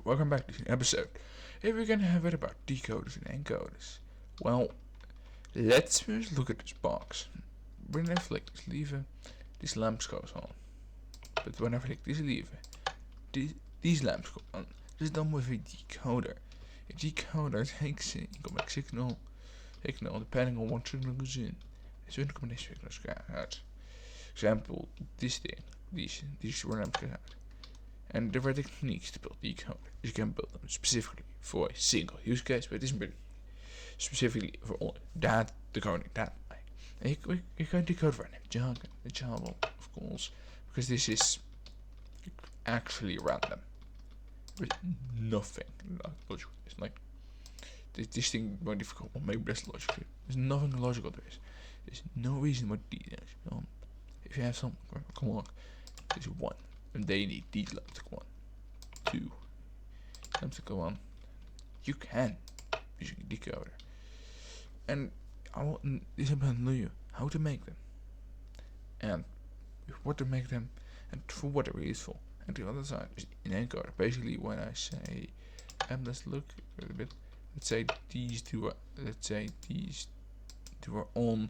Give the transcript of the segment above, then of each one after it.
welcome back to this episode. Hey, we're gonna have it about decoders and encoders. Well, let's first look at this box. When I flick this lever, these lamps goes on. But when I flick this lever, these lamps go on. This is done with a decoder. A decoder takes an incoming signal depending on what signal goes in. A certain combination of signals go out. Example, this thing, these lamps go out. And there are techniques to build decoders. You can build them specifically for a single use case, but it isn't specifically for all that decoding that way. And you can decode random jargon, the Java, of course, because this is actually random. There's nothing logical. It's like this thing more difficult, or maybe less logical. There's nothing logical to this. There's no reason why these. If you have some, come along. There's one. And they need these lamps to go on. 2 lamps to go on. You can using a decoder. And I will this about you how to make them. And what to make them and for what they're useful. And the other side is an encoder. Basically when I say let's look a bit. Let's say these two are on.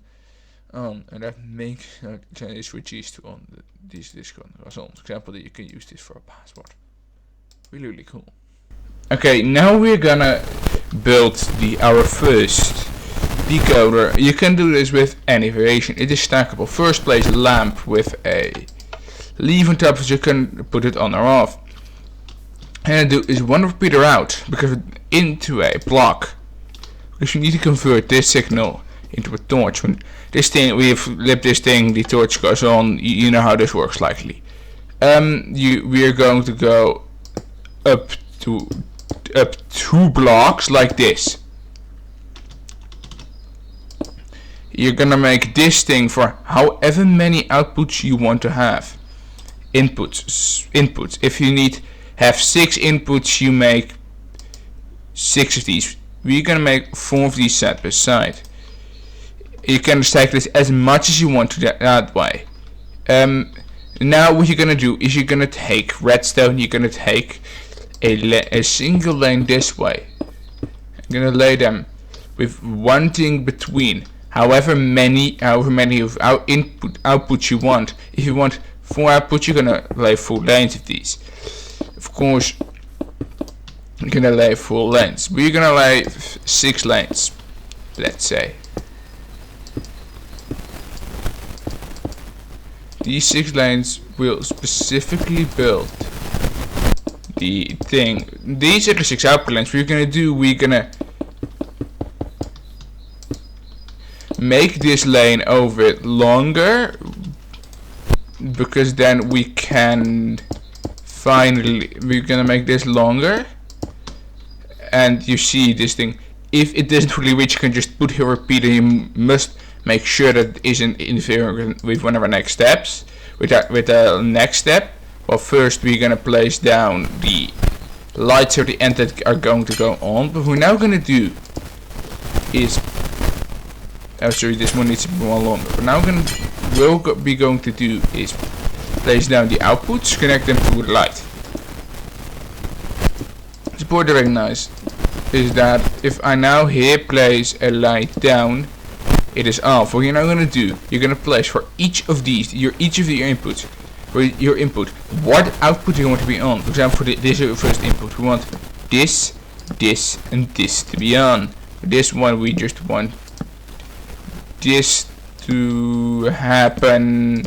And that makes switch these to on this goes on. For example, that you can use this for a password. Really cool. Okay, now we're gonna build our first decoder. You can do this with any variation. It is stackable. First, place a lamp with a leaf on top, so you can put it on or off. And I do is one repeater out because into a block, because you need to convert this signal into a torch. When this thing, we flip this thing, the torch goes on. You know how this works likely. We are going to go up 2 blocks like this. You're gonna make this thing for however many outputs you want to have. Inputs. If you need have 6 inputs, you make 6 of these. We're gonna make 4 of these side by side. You can stack this as much as you want to that way. Now what you're gonna do is you're gonna take redstone. You're gonna take a single lane this way. I'm gonna lay them with one thing between. However many of our outputs you want. If you want 4 outputs, you're gonna lay 4 lanes of these. Of course, you're gonna lay 4 lanes. We're gonna lay 6 lanes. Let's say. These 6 lanes will specifically build the thing. These are the 6 output lanes. We're gonna make this lane over it longer, because then we can we're gonna make this longer. And you see this thing, if it doesn't really reach, you can just put here repeater. You must make sure that it isn't interfering with one of our next steps. With the next step, well, first we're gonna place down the lights at the end that are going to go on. But what we're now gonna do is, sorry, this one needs to be more longer. But now we'll be going to do is place down the outputs, connect them to the light. It's important to recognize is that if I now here place a light down, it is off. What you're now gonna do, you're gonna place for each of these, each of your inputs, for your input, what output you want to be on. For example, for this first input, we want this, and this to be on. For this one, we just want this to happen.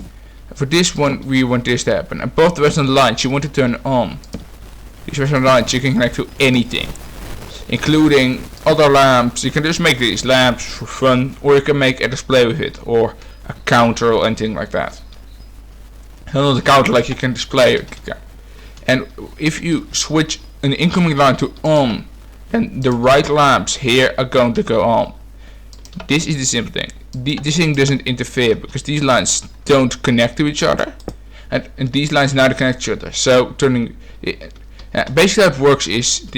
For this one, we want this to happen. And both the rest of the lines you want to turn on. These rest of the lines you can connect to anything, including other lamps. You can just make these lamps for fun, or you can make a display with it, or a counter or anything like that. And on the counter, like you can display it. And if you switch an incoming line to on, then the right lamps here are going to go on. This is the simple thing. This thing doesn't interfere because these lines don't connect to each other, and these lines now connect to each other. So turning basically how it works is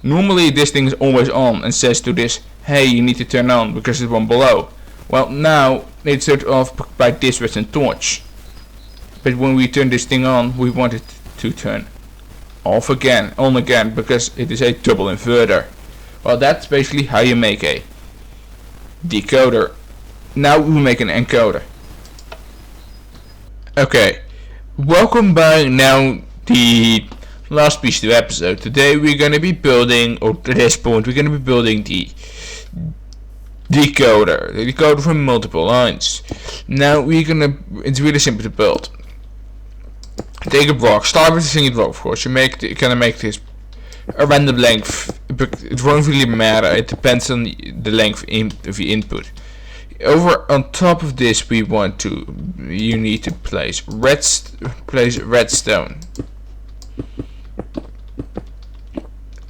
normally this thing is always on and says to this, hey, you need to turn on because it's one below. Well, now it's turned off by this redstone torch. But when we turn this thing on, we want it to turn off again, on again, because it is a double inverter. Well, that's basically how you make a decoder. Now we make an encoder. Okay, welcome back. Now the last piece of the episode. Today we're gonna be building, or at this point we're gonna be building the decoder from multiple lines. Now it's really simple to build. Take a block, start with a single block, of course. You're gonna make this a random length, but it won't really matter. It depends on the length of the input. Over on top of this, you need to place redstone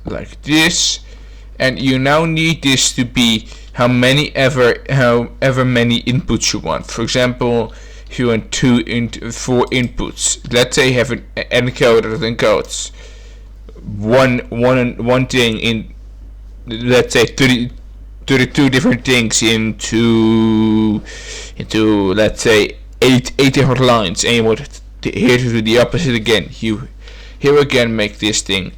like this, and you now need this to be however many inputs you want. For example, if you want 4 inputs, let's say you have an encoder that encodes one thing in, let's say 32 different things into let's say 8 different lines, and you want here to do the opposite again. You here again make this thing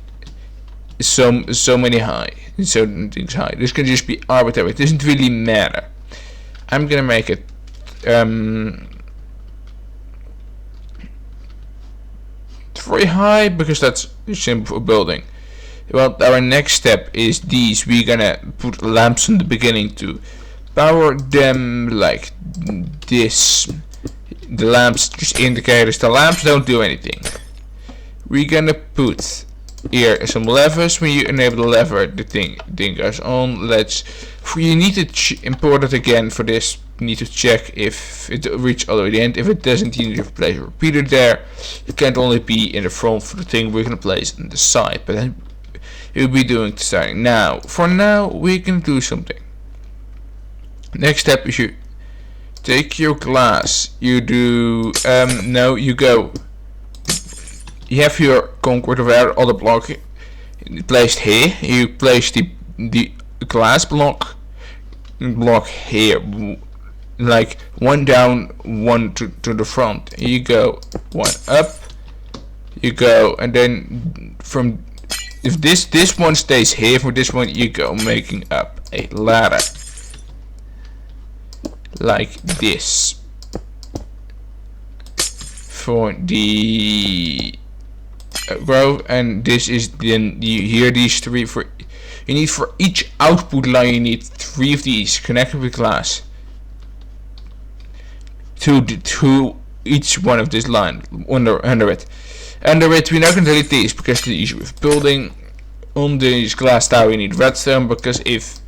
so many high, certain things high. This can just be arbitrary. It doesn't really matter. I'm gonna make it very high because that's simple for building. Well, our next step is these. We're gonna put lamps in the beginning to power them like this. The lamps just indicators. The lamps don't do anything. We're gonna put here some levers. When you enable the lever, the thing goes on. You need to import it again for this. You need to check if it reached all the way to the end. If it doesn't, you need to place a repeater there. It can't only be in the front for the thing we're gonna place on the side, but then you'll be doing the starting. Now, for now, we can do something. Next step is you take your glass. You do you go. You have your concrete or other block placed here. You place the glass block here, like one down, one to the front. You go one up. You go, and then from if this one stays here, for this one you go making up a ladder like this for the row, and this is then here these 3 for you need for each output line. You need 3 of these connected with glass to each one of this line under it. We're not going to delete these because the issue with building on this glass tower, you need redstone, because if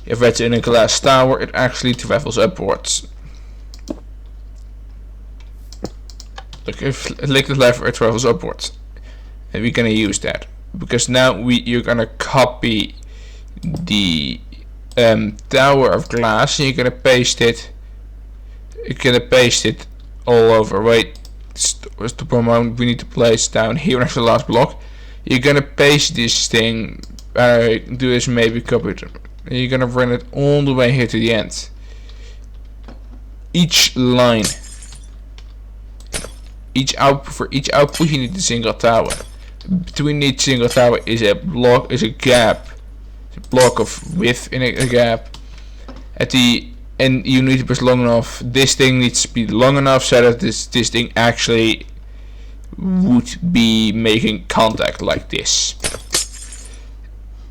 redstone in a glass tower, it actually travels upwards. Look, if liquid lever, it travels upwards, and we're gonna use that because now you're gonna copy the tower of glass, and you're gonna paste it. You're gonna paste it all over. Wait. The amount we need to place down here next to the last block. You're gonna paste this thing. Do this, maybe copy it. You're gonna run it all the way here to the end. Each line, each output you need a single tower. Between each single tower is a gap, a block of width in a gap. And you need to press long enough. This thing needs to be long enough so that this thing actually would be making contact like this.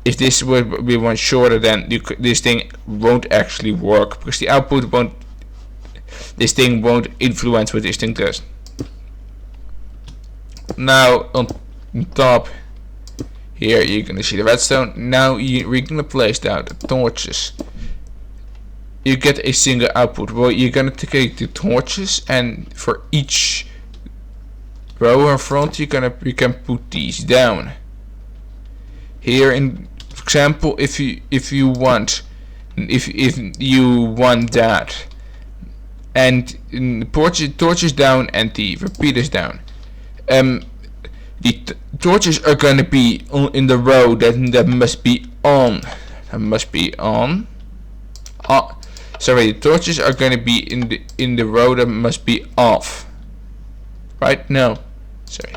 If this would be one shorter, then this thing won't actually work because the output won't. This thing won't influence what this thing does. Now on top here you're gonna see the redstone. Now we're gonna place down the torches. You get a single output. Well, you're gonna take the torches, and for each row in front, you can put these down. Here, in for example, if you want that, and the torches down and the repeaters down. The torches are gonna be in the row that must be on. Sorry, the torches are gonna be in the row that must be off. Right? No. Sorry.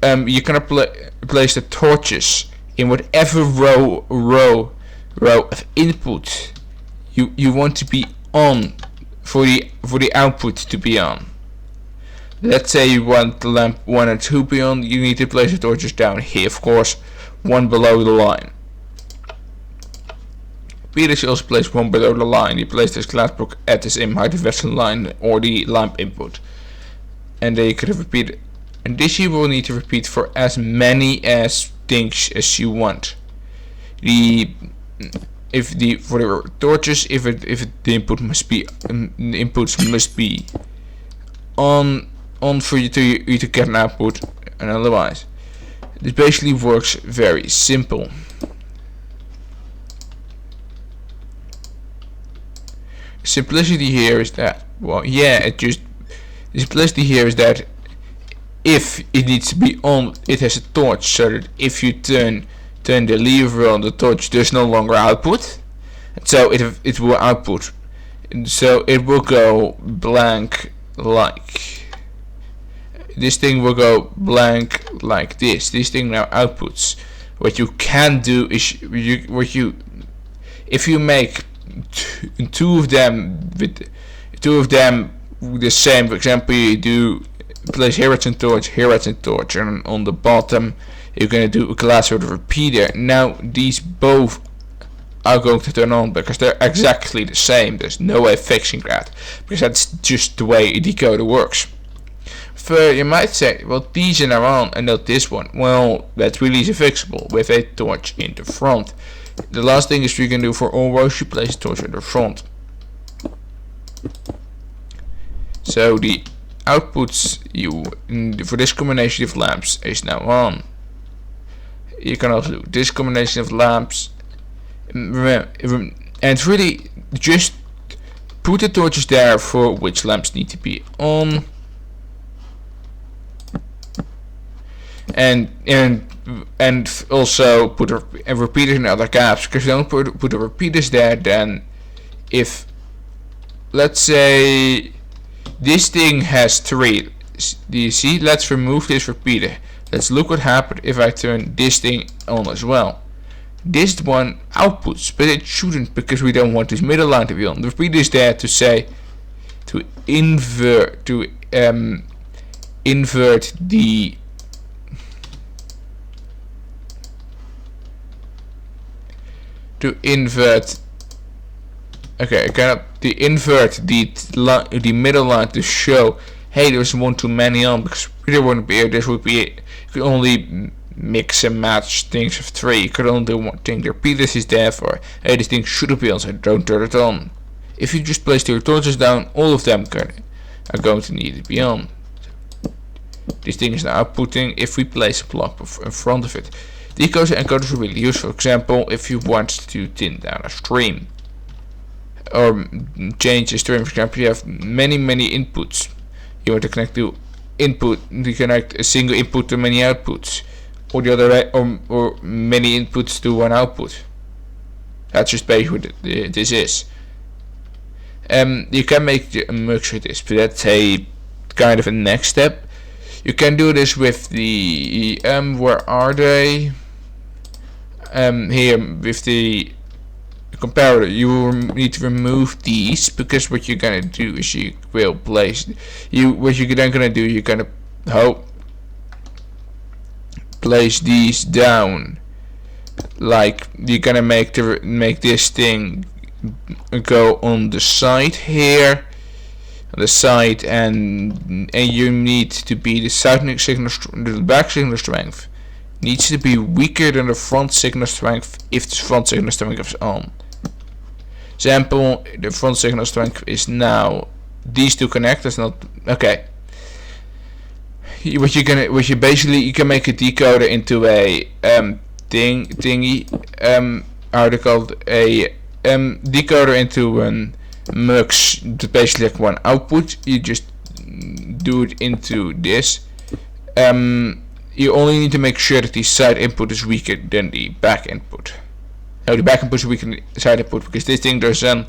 you can place the torches in whatever row of input you want to be on for the output to be on. Let's say you want the lamp 1 and 2 to be on, you need to place the torches down here, of course, one below the line. Repeater is also placed one below the line. You place this glass block at the same height of the line or the lamp input. And then you could have repeated. And this you will need to repeat for as many things as you want. For the torches, if the input must be the inputs must be on for you to get an output, and otherwise. This basically works very simple. Simplicity here is that, well, yeah, the simplicity here is that if it needs to be on, it has a torch, so that if you turn the lever on the torch, there's no longer output, so it will output, so it will go blank like this. Thing will go blank like this. This thing now outputs. What you can do is if you make two of them the same. For example, you do place here it's a torch, and on the bottom you're gonna do a glass with a repeater. Now these both are going to turn on because they're exactly the same. There's no way of fixing that because that's just the way a decoder works. So you might say, well, these are now on and not this one. Well, that's really easy fixable with a torch in the front. The last thing is you can do for all rows, you place a torch in the front. So the outputs for this combination of lamps is now on. You can also do this combination of lamps, and really just put the torches there for which lamps need to be on, and also put a repeater in other gaps, because you don't put the repeaters there, then if let's say this thing has 3, do you see? Let's remove this repeater. Let's look what happened if I turn this thing on as well. This one outputs, but it shouldn't because we don't want this middle line to be on. The repeater is there to say to invert the invert the middle line to show, hey, there's one too many on, because there wouldn't be. This would be. You could only mix and match things of 3. You could only do one thing. The repeaters is there for, hey, this thing should be on, so don't turn it on. If you just place the torches down, all of them are going to need to be on. This thing is now outputting if we place a block in front of it. Decoders and encoders are really useful. For example, if you want to thin down a stream or change a stream, for example, you have many inputs. You want to connect to input, to connect a single input to many outputs, or the other way, or many inputs to one output. That's just basically what this is. You can make a mux with this, but that's a kind of a next step. You can do this with the where are they? Here with the comparator. You will need to remove these, because what you're gonna do is you will place what you're then gonna do, you're gonna place these down, like you're gonna make this thing go on the side here, on the side, and you need to be the side signal, the back signal strength needs to be weaker than the front signal strength if the front signal strength is on. Example, the front signal strength is now these two connectors, not okay. You can make a decoder into a how they called a decoder into an mux, basically like one output. You just do it into this. You only need to make sure that the side input is weaker than the back input. No, the back input is weaker than the side input, because this thing does and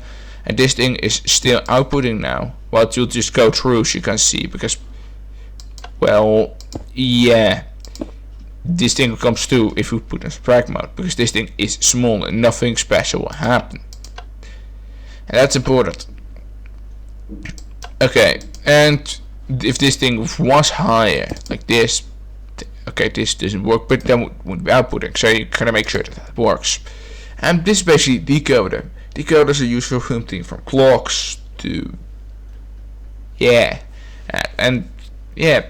this thing is still outputting now. Well, you'll just go through so you can see, because, well, yeah, this thing comes to if you put in strike mode, because this thing is small and nothing special will happen. And that's important. Okay, and if this thing was higher, like this, okay, this doesn't work, but then wouldn't be outputting, so you gotta make sure that that works. And this is basically decoder. Decoders are used for something from clocks to, yeah, and yeah,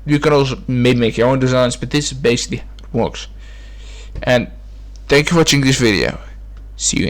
you can also maybe make your own designs, but this is basically how it works. And thank you for watching this video. See you.